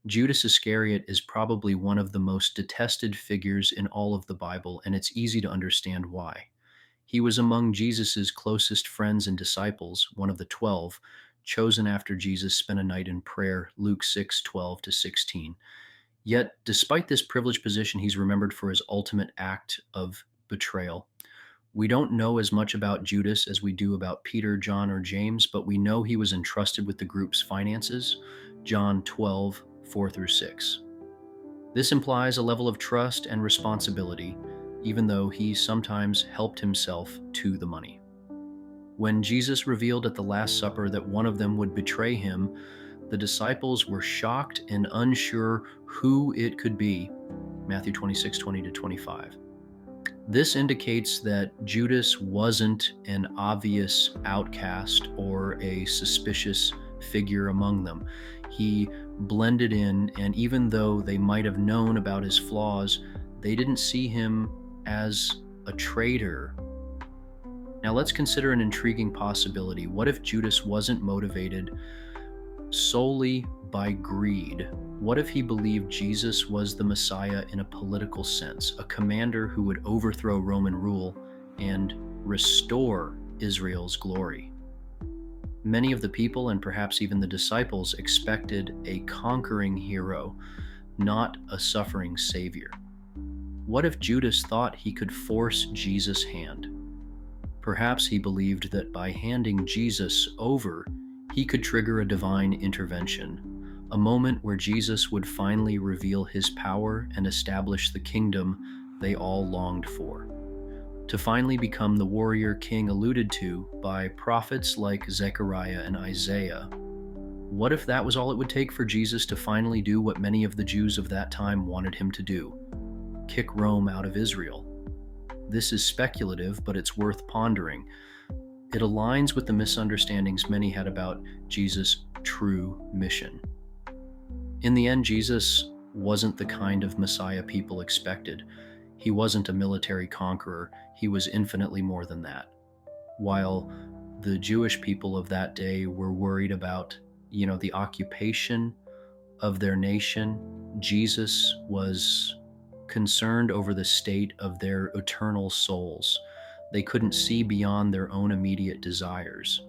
Judas Iscariot is probably one of the most detested figures in all of the Bible, and it's easy to understand why. He was among Jesus' closest friends and disciples, one of the 12, chosen after Jesus spent a night in prayer, Luke 6:12 to 16. Yet, despite this privileged position, he's remembered for his ultimate act of betrayal. We don't know as much about Judas as we do about Peter, John, or James, but we know he was entrusted with the group's finances, John 12:4 through 6. This implies a level of trust and responsibility, even though he sometimes helped himself to the money. When Jesus revealed at the Last Supper that one of them would betray him, the disciples were shocked and unsure who it could be. Matthew 26:20 to 25. This indicates that Judas wasn't an obvious outcast or a suspicious figure among them. He blended in, and even though they might have known about his flaws, they didn't see him as a traitor. Now, let's consider an intriguing possibility. What if Judas wasn't motivated solely by greed? What if he believed Jesus was the Messiah in a political sense, a commander who would overthrow Roman rule and restore Israel's glory? Many of the people, and perhaps even the disciples, expected a conquering hero, not a suffering savior. What if Judas thought he could force Jesus' hand? Perhaps he believed that by handing Jesus over, he could trigger a divine intervention, a moment where Jesus would finally reveal his power and establish the kingdom they all longed for, to finally become the warrior king alluded to by prophets like Zechariah and Isaiah. What if that was all it would take for Jesus to finally do what many of the Jews of that time wanted him to do? Kick Rome out of Israel. This is speculative, but it's worth pondering. It aligns with the misunderstandings many had about Jesus' true mission. In the end, Jesus wasn't the kind of Messiah people expected. He wasn't a military conqueror. He was infinitely more than that. While the Jewish people of that day were worried about, the occupation of their nation, Jesus was concerned over the state of their eternal souls. They couldn't see beyond their own immediate desires.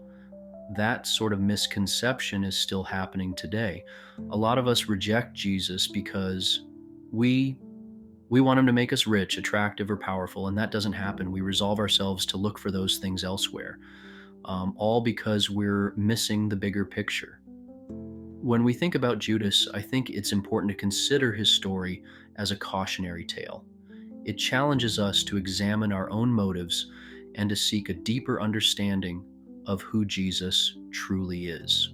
That sort of misconception is still happening today. A lot of us reject Jesus because we want him to make us rich, attractive, or powerful, and that doesn't happen. We resolve ourselves to look for those things elsewhere, all because we're missing the bigger picture. When we think about Judas, I think it's important to consider his story as a cautionary tale. It challenges us to examine our own motives and to seek a deeper understanding of who Jesus truly is.